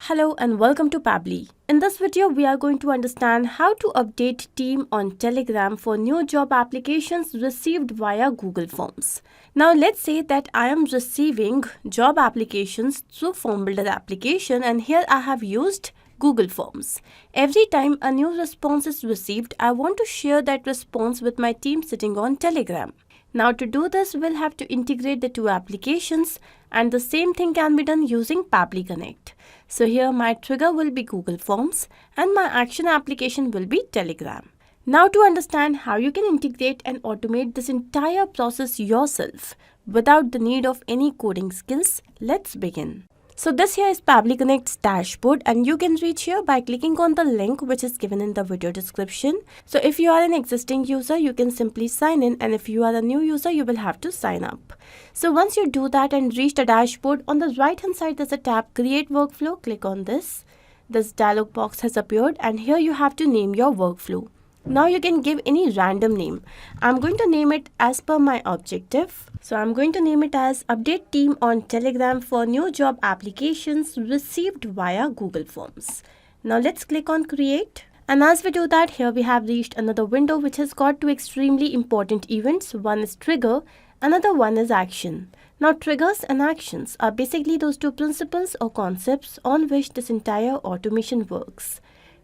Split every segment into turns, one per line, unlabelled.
Hello and welcome to Pabbly. In this video, we are going to understand how to update team on Telegram for new job applications received via Google Forms. Now, let's say that I am receiving job applications through Form Builder application, and here I have used Google Forms. Every time a new response is received, I want to share that response with my team sitting on Telegram. Now, to do this, we'll have to integrate the two applications, and the same thing can be done using Pabbly Connect. So here my trigger will be Google Forms and my action application will be Telegram. Now, to understand how you can integrate and automate this entire process yourself without the need of any coding skills, let's begin. So this here is Pabbly Connect's dashboard, and you can reach here by clicking on the link which is given in the video description. So if you are an existing user, you can simply sign in, and if you are a new user, you will have to sign up. So once you do that and reach the dashboard, on the right hand side there's a tab Create Workflow. Click on this. This dialog box has appeared, and here you have to name your workflow. Now you can give any random name. I'm going to name it as per my objective. So I'm going to name it as Update Team on Telegram for new job applications received via Google Forms. Now let's click on Create. And as we do that, here we have reached another window which has got two extremely important events. One is trigger, another one is action. Now triggers and actions are basically those two principles or concepts on which this entire automation works.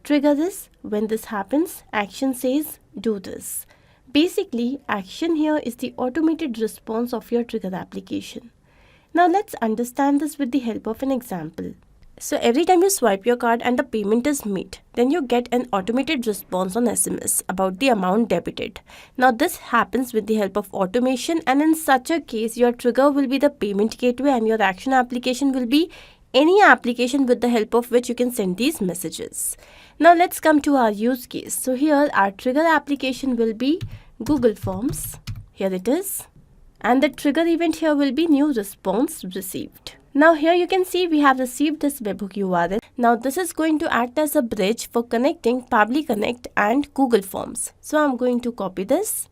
Trigger is when this happens, action says do this. Basically, action here is the automated response of your trigger application. Now let's understand this with the help of an example. So every time you swipe your card and the payment is made, then you get an automated response on SMS about the amount debited. Now this happens with the help of automation, and in such a case, your trigger will be the payment gateway and your action application will be any application with the help of which you can send these messages. Now let's come to our use case. So here our trigger application will be Google Forms. Here it is. And the trigger event here will be new response received. Now here you can see we have received this webhook URL. Now this is going to act as a bridge for connecting Pabbly Connect and Google Forms. So I'm going to copy this.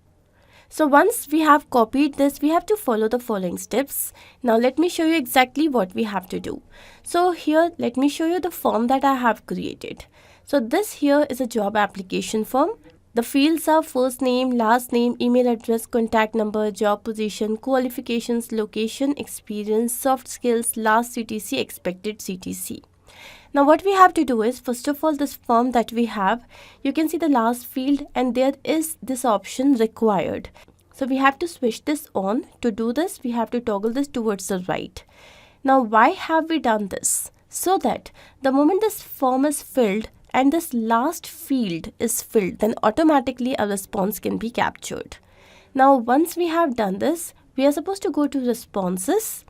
So once we have copied this, we have to follow the following steps. Now let me show you exactly what we have to do. So here, let me show you the form that I have created. So this here is a job application form. The fields are first name, last name, email address, contact number, job position, qualifications, location, experience, soft skills, last CTC, expected CTC. Now what we have to do is, first of all, this form that we have, you can see the last field and there is this option required. So we have to switch this on. To do this, we have to toggle this towards the right. Now why have we done this? So that the moment this form is filled and this last field is filled, then automatically a response can be captured. Now once we have done this, we are supposed to go to responses.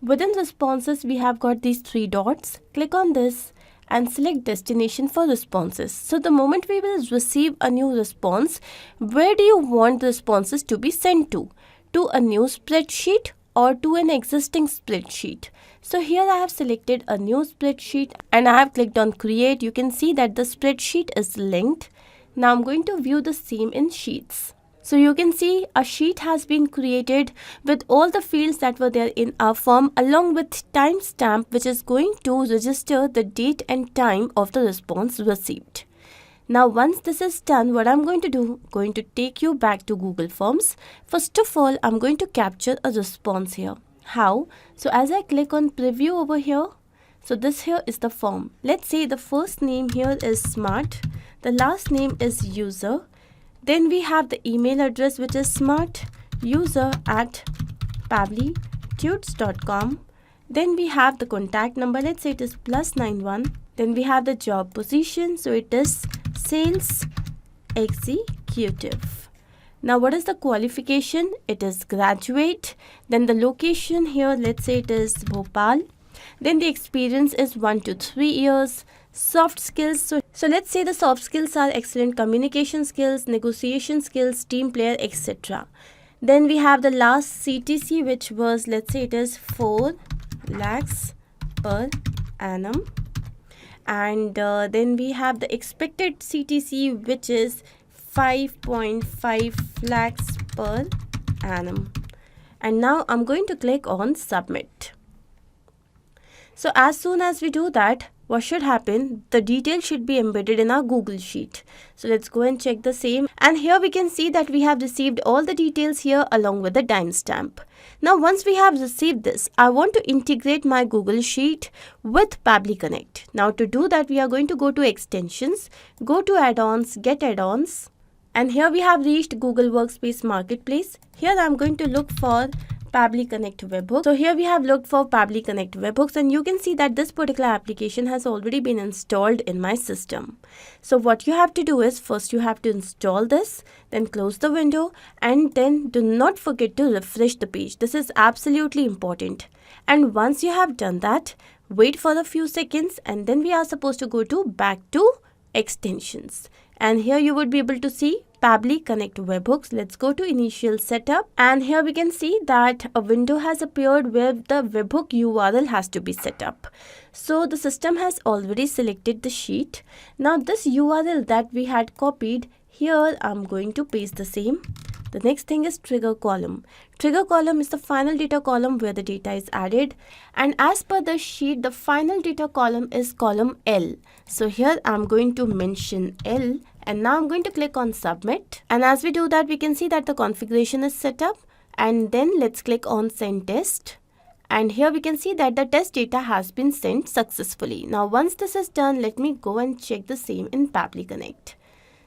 Within responses, we have got these three dots. Click on this and select destination for responses. So the moment we will receive a new response, where do you want the responses to be sent to? To a new spreadsheet or to an existing spreadsheet? So here I have selected a new spreadsheet and I have clicked on create. You can see that the spreadsheet is linked. Now I'm going to view the same in sheets. So you can see a sheet has been created with all the fields that were there in our form, along with timestamp which is going to register the date and time of the response received. Now once this is done, what I'm going to do, going to take you back to Google Forms. First of all, I'm going to capture a response here. How? So as I click on preview over here, so this here is the form. Let's say the first name here is Smart, the last name is User. Then we have the email address which is smartuser@pabblytudes.com. Then we have the contact number, let's say it is +91. Then we have the job position, so it is sales executive. Now what is the qualification? It is graduate. Then the location here, let's say it is Bhopal. Then the experience is 1 to 3 years. Soft skills, so let's say the soft skills are excellent communication skills, negotiation skills, team player, etc. Then we have the last CTC, which was, let's say it is 4 lakhs per annum. And then we have the expected CTC, which is 5.5 lakhs per annum. And now I'm going to click on submit. So as soon as we do that, what should happen? The details should be embedded in our Google Sheet. So let's go and check the same. And here we can see that we have received all the details here along with the timestamp. Now once we have received this, I want to integrate my Google Sheet with Pabbly Connect. Now to do that, we are going to go to extensions, go to add-ons, get add-ons. And here we have reached Google Workspace Marketplace. Here I'm going to look for Pabbly Connect webhooks. So here we have looked for Pabbly Connect webhooks, and you can see that this particular application has already been installed in my system. So what you have to do is, first you have to install this, then close the window, and then do not forget to refresh the page. This is absolutely important. And once you have done that, wait for a few seconds, and then we are supposed to go to back to extensions. And here you would be able to see Pabbly Connect webhooks. Let's go to initial setup, and here we can see that a window has appeared where the webhook URL has to be set up. So the system has already selected the sheet. Now this URL that we had copied, here I'm going to paste the same. The next thing is trigger column. Trigger column is the final data column where the data is added, and as per the sheet, the final data column is column L. So here I'm going to mention L, and now I'm going to click on submit. And as we do that, we can see that the configuration is set up, and then let's click on send test. And here we can see that the test data has been sent successfully. Now once this is done, let me go and check the same in Pabbly Connect.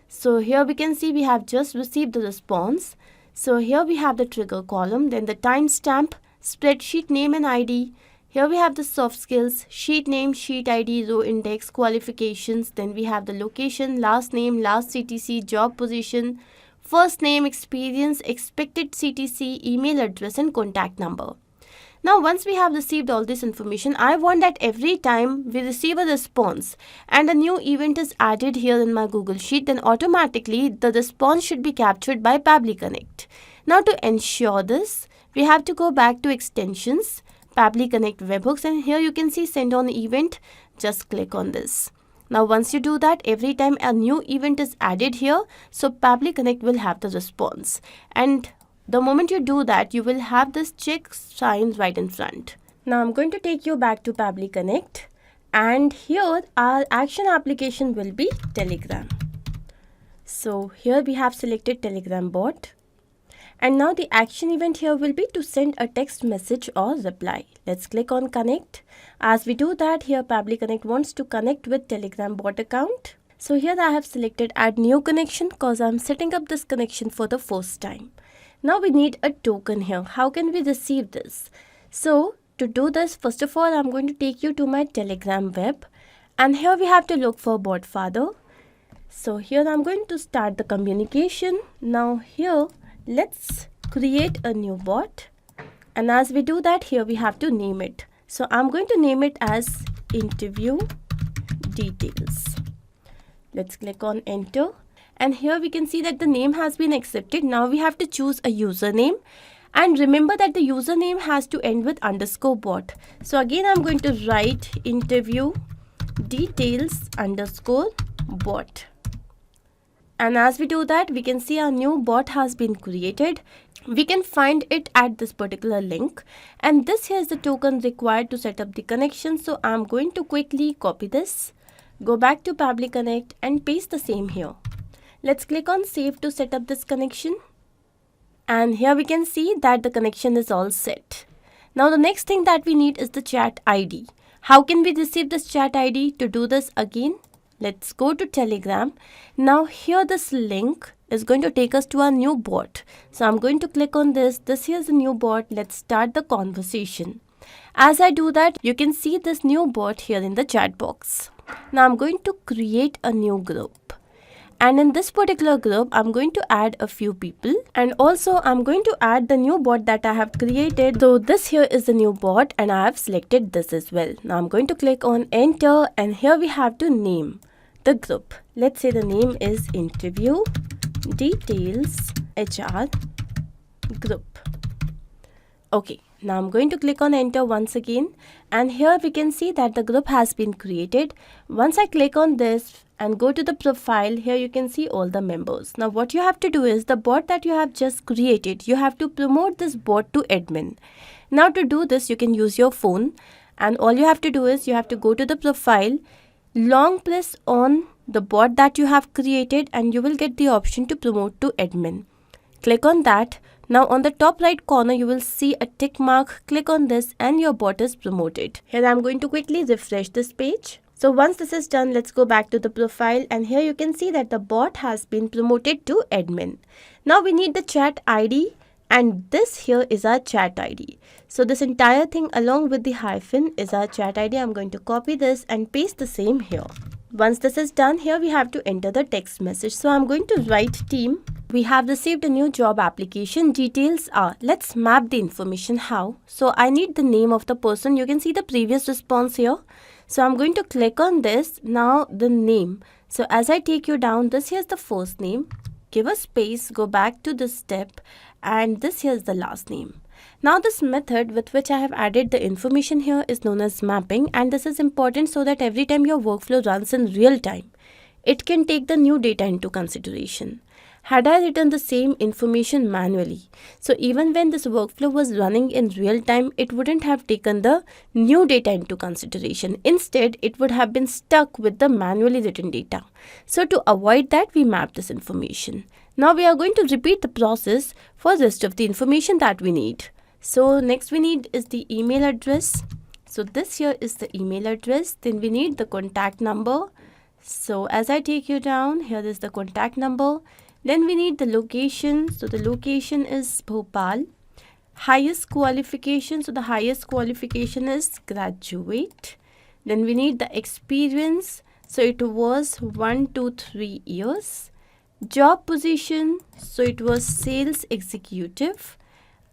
So here we can see we have just received the response. So here we have the trigger column, then the timestamp, spreadsheet name and ID. Here we have the soft skills, sheet name, sheet ID, row index, qualifications. Then we have the location, last name, last CTC, job position, first name, experience, expected CTC, email address and contact number. Now once we have received all this information, I want that every time we receive a response and a new event is added here in my Google Sheet, then automatically the response should be captured by Pabbly Connect. Now to ensure this, we have to go back to extensions, Pabbly Connect webhooks, and here you can see send on event. Just click on this. Now once you do that, every time a new event is added here, so Pabbly Connect will have the response. And the moment you do that, you will have this check sign right in front. Now I'm going to take you back to Pabbly Connect, and here our action application will be Telegram. So here we have selected Telegram bot, and now the action event here will be to send a text message or reply. Let's click on connect. As we do that, here Pabbly Connect wants to connect with Telegram bot account. So here I have selected add new connection because I'm setting up this connection for the first time. Now we need a token here. How can we receive this? So to do this, first of all, I'm going to take you to my Telegram web, and here we have to look for bot father. So here I'm going to start the communication. Now here let's create a new bot, and as we do that, here we have to name it. So I'm going to name it as interview details. Let's click on enter. And here we can see that the name has been accepted. Now we have to choose a username, and remember that the username has to end with underscore bot. So again I'm going to write interview details underscore bot. And as we do that, we can see our new bot has been created. We can find it at this particular link, and this here is the token required to set up the connection. So I'm going to quickly copy this, go back to Pabbly Connect and paste the same here. Let's click on save to set up this connection. And here we can see that the connection is all set. Now the next thing that we need is the chat ID. How can we receive this chat ID? To do this again, let's go to Telegram. Now here this link is going to take us to our new bot. So I'm going to click on this. This here is a new bot. Let's start the conversation. As I do that, you can see this new bot here in the chat box. Now I'm going to create a new group. And in this particular group, I'm going to add a few people, and also I'm going to add the new bot that I have created. So this here is the new bot, and I have selected this as well. Now I'm going to click on enter, and here we have to name the group. Let's say the name is interview details HR group. Okay. Now I'm going to click on enter once again, and here we can see that the group has been created. Once I click on this and go to the profile, here you can see all the members. Now what you have to do is the bot that you have just created, you have to promote this bot to admin. Now to do this, you can use your phone, And all you have to do is you have to go to the profile, long press on the bot that you have created, and you will get the option to promote to admin. Click on that. Now on the top right corner you will see a tick mark. Click on this and your bot is promoted. Here I'm going to quickly refresh this page. So once this is done, let's go back to the profile, and here you can see that the bot has been promoted to admin. Now we need the chat ID, and this here is our chat ID. So this entire thing along with the hyphen is our chat ID. I'm going to copy this and paste the same here. Once this is done, here we have to enter the text message. So I'm going to write team. We have received a new job application. Details are, let's map the information. How? So I need the name of the person. You can see the previous response here. So I'm going to click on this. Now the name. So as I take you down, this here's the first name. Give a space, go back to this step, and this here's the last name. Now this method with which I have added the information here is known as mapping, and this is important so that every time your workflow runs in real time, it can take the new data into consideration. Had I written the same information manually, so even when this workflow was running in real time, it wouldn't have taken the new data into consideration. Instead, it would have been stuck with the manually written data. So to avoid that, we map this information. Now we are going to repeat the process for the rest of the information that we need. So next we need is the email address. So this here is the email address. Then we need the contact number. So as I take you down, here is the contact number. Then we need the location. So the location is Bhopal. Highest qualification. So the highest qualification is graduate. Then we need the experience. So it was 1 to 3 years. Job position. So it was sales executive.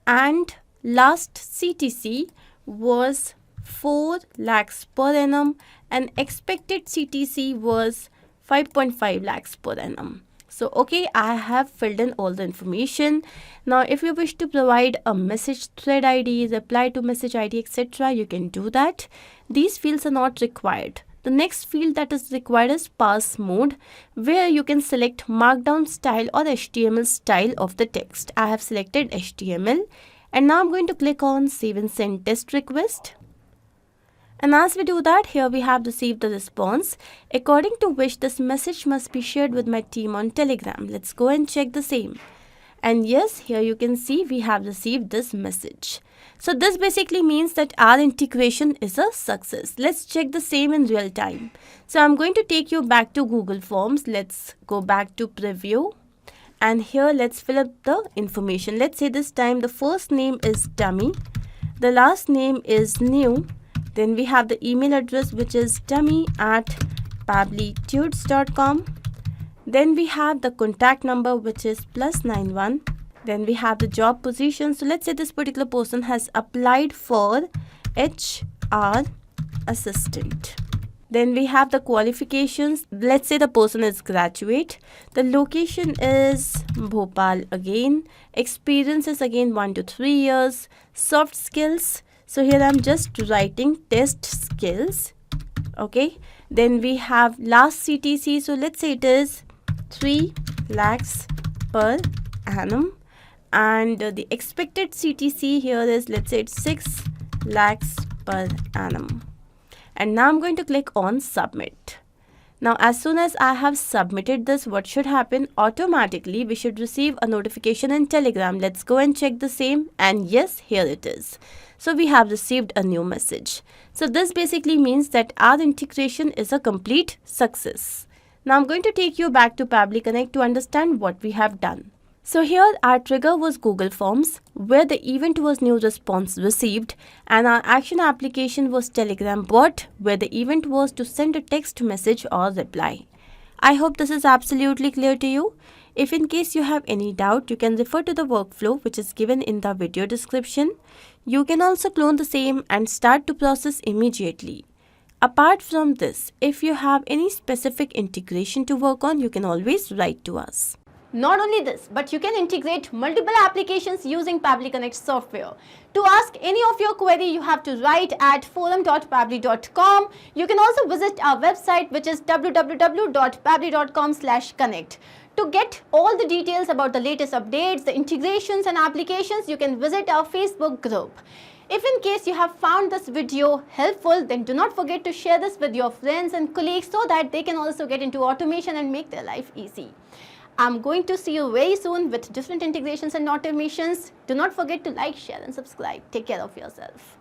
And last CTC was 4 lakhs per annum, and expected CTC was 5.5 lakhs per annum. So okay, I have filled in all the information. Now if you wish to provide a message thread ID, reply to message ID, etc., you can do that. These fields are not required. The next field that is required is parse mode, where you can select markdown style or HTML style of the text. I have selected HTML. And now I'm going to click on save and send test request. And as we do that, here we have received the response, according to which this message must be shared with my team on Telegram. Let's go and check the same. And yes, here you can see we have received this message. So this basically means that our integration is a success. Let's check the same in real time. So I'm going to take you back to Google Forms. Let's go back to preview. And here let's fill up the information. Let's say this time the first name is dummy, the last name is new, then we have the email address which is dummy@pabblytudes.com, then we have the contact number which is +91, then we have the job position. So let's say this particular person has applied for HR assistant. Then we have the qualifications. Let's say the person is graduate. The location is Bhopal again. Experience is again 1 to 3 years. Soft skills. So here I'm just writing test skills. Okay. Then we have last CTC. So let's say it is 3 lakhs per annum. And the expected CTC here is, let's say it's 6 lakhs per annum. And now I'm going to click on submit. Now as soon as I have submitted this, what should happen? Automatically we should receive a notification in Telegram. Let's go and check the same, and yes, here it is. So we have received a new message. So this basically means that our integration is a complete success. Now I'm going to take you back to Pabbly Connect to understand what we have done. So here our trigger was Google Forms, where the event was new response received, and our action application was Telegram bot, where the event was to send a text message or reply. I hope this is absolutely clear to you. If in case you have any doubt, you can refer to the workflow which is given in the video description. You can also clone the same and start to process immediately. Apart from this, if you have any specific integration to work on, you can always write to us.
Not only this, but you can integrate multiple applications using Pabbly Connect software. To ask any of your query, you have to write at forum.pabbly.com. You can also visit our website, which is www.pabbly.com/connect. To get all the details about the latest updates, the integrations and applications, you can visit our Facebook group. If in case you have found this video helpful, then do not forget to share this with your friends and colleagues so that they can also get into automation and make their life easy. I'm going to see you very soon with different integrations and automations. Do not forget to like, share and subscribe. Take care of yourself.